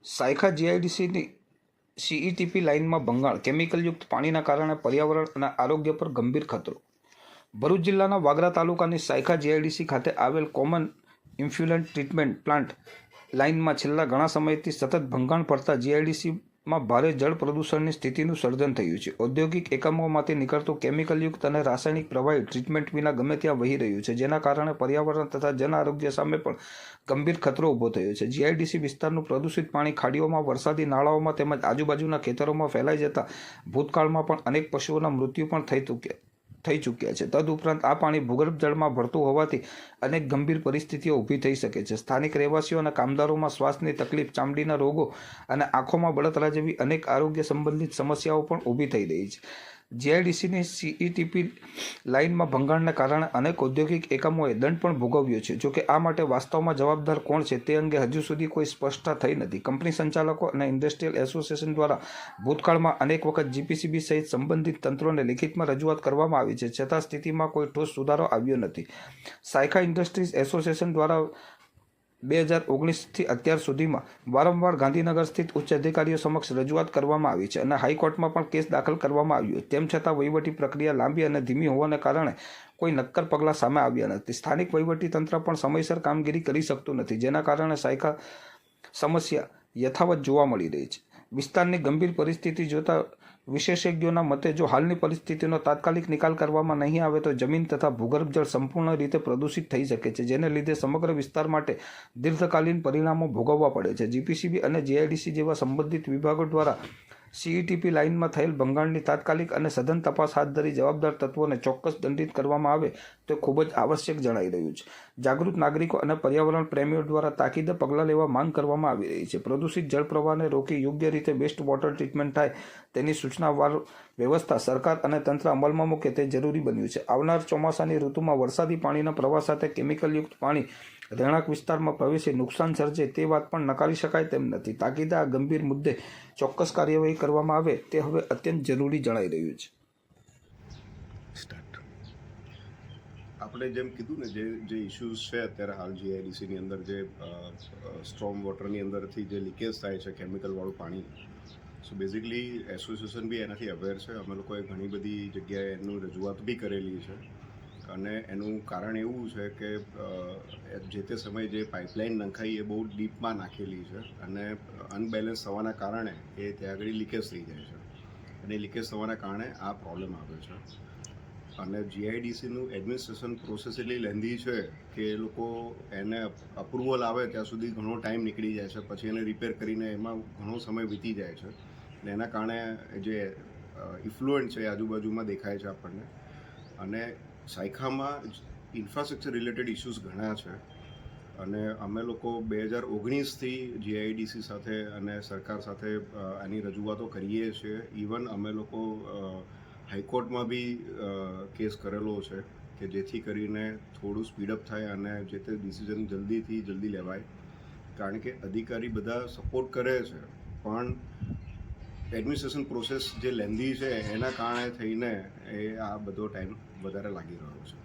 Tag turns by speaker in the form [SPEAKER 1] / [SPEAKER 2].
[SPEAKER 1] Saykha જીઆઈડીસીની CETP લાઇનમાં ભંગાણ, કેમિકલયુક્ત પાણીના કારણે પર્યાવરણ અને આરોગ્ય પર ગંભીર ખતરો. ભરૂચ જિલ્લાના વાગરા તાલુકાની સાયખા જીઆઈડીસી ખાતે આવેલ કોમન ઇન્ફ્લુએન્ટ ટ્રીટમેન્ટ પ્લાન્ટ લાઇનમાં છેલ્લા ઘણા સમયથી સતત ભંગાણ પડતા જીઆઈડીસીમાં ભારે જળ પ્રદૂષણની સ્થિતિનું સર્જન થયું છે. ઔદ્યોગિક એકમોમાંથી નીકળતું કેમિકલયુક્ત અને રાસાયણિક પ્રવાહી ટ્રીટમેન્ટ વિના ગમે ત્યાં વહી રહ્યું છે, જેના કારણે પર્યાવરણ તથા જન આરોગ્ય સામે પણ ગંભીર ખતરો ઊભો થયો છે. જીઆઈડીસી વિસ્તારનું પ્રદૂષિત પાણી ખાડીઓમાં, વરસાદી નાળાઓમાં તેમજ આજુબાજુના ખેતરોમાં ફેલાઈ જતા ભૂતકાળમાં પણ અનેક પશુઓના મૃત્યુ પણ થઈ ચૂક્યા છે. તદુપરાંત આ પાણી ભૂગર્ભ જળમાં ભળતું હોવાથી અનેક ગંભીર પરિસ્થિતિઓ ઊભી થઈ શકે છે. સ્થાનિક રહેવાસીઓ અને કામદારોમાં શ્વાસની તકલીફ, ચામડીના રોગો અને આંખોમાં બળતરા જેવી અનેક આરોગ્ય સંબંધિત સમસ્યાઓ પણ ઊભી થઈ રહી છે. જીઆઈડીસીની સીઈટીપી લાઇનમાં ભંગાણને કારણે અનેક ઔદ્યોગિક એકમોએ દંડ પણ ભોગવ્યો છે. જોકે આ માટે વાસ્તવમાં જવાબદાર કોણ છે તે અંગે હજુ સુધી કોઈ સ્પષ્ટતા થઈ નથી. કંપની સંચાલકો અને ઇન્ડસ્ટ્રીયલ એસોસિએશન દ્વારા ભૂતકાળમાં અનેક વખત જીપીસીબી સહિત સંબંધિત તંત્રોને લિખિતમાં રજૂઆત કરવામાં આવી છે, છતાં સ્થિતિમાં કોઈ ઠોસ સુધારો આવ્યો નથી. સાયખા ઇન્ડસ્ટ્રીઝ એસોસિએશન દ્વારા 2019થી અત્યાર સુધીમાં વારંવાર ગાંધીનગર સ્થિત ઉચ્ચ અધિકારીઓ સમક્ષ રજૂઆત કરવામાં આવી છે અને હાઈકોર્ટમાં પણ કેસ દાખલ કરવામાં આવ્યો. તેમ છતાં વહીવટી પ્રક્રિયા લાંબી અને ધીમી હોવાને કારણે કોઈ નક્કર પગલાં સામે આવ્યા નથી. સ્થાનિક વહીવટીતંત્ર પણ સમયસર કામગીરી કરી શકતું નથી, જેના કારણે સાયખા સમસ્યા યથાવત જોવા મળી રહી છે. વિસ્તારની ગંભીર પરિસ્થિતિ જોતા વિશેષજ્ઞોના મતે જો હાલની પરિસ્થિતિનો તાત્કાલિક નિકાલ કરવામાં નહીં આવે તો જમીન તથા ભૂગર્ભ જળ સંપૂર્ણ રીતે પ્રદૂષિત થઈ શકે છે, જેને લીધે સમગ્ર વિસ્તાર માટે દીર્ઘકાલીન પરિણામો ભોગવવા પડે છે. જીપીસીબી અને જીઆઈડીસી જેવા સંબંધિત વિભાગો દ્વારા સીઈટીપી લાઇનમાં થયેલ ભંગાણની તાત્કાલિક અને સઘન તપાસ હાથ ધરી જવાબદાર તત્વોને ચોક્કસ દંડિત કરવામાં આવે તો ખૂબ જ આવશ્યક જણાઈ રહ્યું છે. જાગૃત નાગરિકો અને પર્યાવરણ પ્રેમીઓ દ્વારા તાકીદે પગલાં લેવા માંગ કરવામાં આવી રહી છે. પ્રદૂષિત જળ પ્રવાહને રોકી યોગ્ય રીતે વેસ્ટ વોટર ટ્રીટમેન્ટ થાય તેની સૂચનાવાર વ્યવસ્થા સરકાર અને તંત્ર અમલમાં મૂકે તે જરૂરી બન્યું છે. આવનાર ચોમાસાની ઋતુમાં વરસાદી પાણીના પ્રવાહ સાથે કેમિકલયુક્ત પાણી રહેણાંક વિસ્તારમાં પ્રવેશી નુકસાન સર્જે તે વાત પણ નકારી શકાય તેમ નથી. તાકીદે આ ગંભીર મુદ્દે ચોક્કસ કાર્યવાહી કરવામાં આવે તે હવે અત્યંત જરૂરી જણાઈ રહ્યું છે.
[SPEAKER 2] આપણે જેમ કીધું ને, જે ઇશ્યુઝ છે અત્યારે હાલ જીઆઈડીસીની અંદર, જે સ્ટ્રોમ વોટરની અંદરથી જે લીકેજ થાય છે કેમિકલવાળું પાણી, સો બેઝિકલી એસોસિએશન બી એનાથી અવેર છે. અમે લોકોએ ઘણી બધી જગ્યાએ એનું રજૂઆત બી કરેલી છે અને એનું કારણ એવું છે કે જે તે સમયે જે પાઇપલાઇન નંખાઈ એ બહુ ડીપમાં નાખેલી છે અને અનબેલેન્સ થવાના કારણે એ ત્યાં આગળ લીકેજ થઈ જાય છે અને લીકેજ થવાના કારણે આ પ્રોબ્લેમ આવે છે. અને જીઆઈડીસીનું એડમિનિસ્ટ્રેશન પ્રોસેસ એટલી લેન્ધી છે કે એ લોકો એને અપ્રુવલ આવે ત્યાં સુધી ઘણો ટાઈમ નીકળી જાય છે, પછી એને રિપેર કરીને એમાં ઘણો સમય વીતી જાય છે અને એના કારણે જે ઇફ્લુઅન્ટ છે આજુબાજુમાં દેખાય છે આપણને. અને સાયખામાં ઇન્ફ્રાસ્ટ્રક્ચર રિલેટેડ ઇશ્યુઝ ઘણા છે અને અમે લોકો 2019થી જીઆઈડીસી સાથે અને સરકાર સાથે આની રજૂઆતો કરીએ છીએ. ઇવન અમે લોકો હાઈકોર્ટમાં બી કેસ કરેલો છે કે જેથી કરીને થોડું સ્પીડઅપ થાય અને જે તે ડિસિઝન જલ્દીથી જલ્દી લેવાય, કારણ કે અધિકારી બધા સપોર્ટ કરે છે પણ એડમિનિસ્ટ્રેશન પ્રોસેસ જે લેન્ધી છે એના કારણે થઈને આ બધો ટાઈમ વધારે લાગી રહ્યો છે.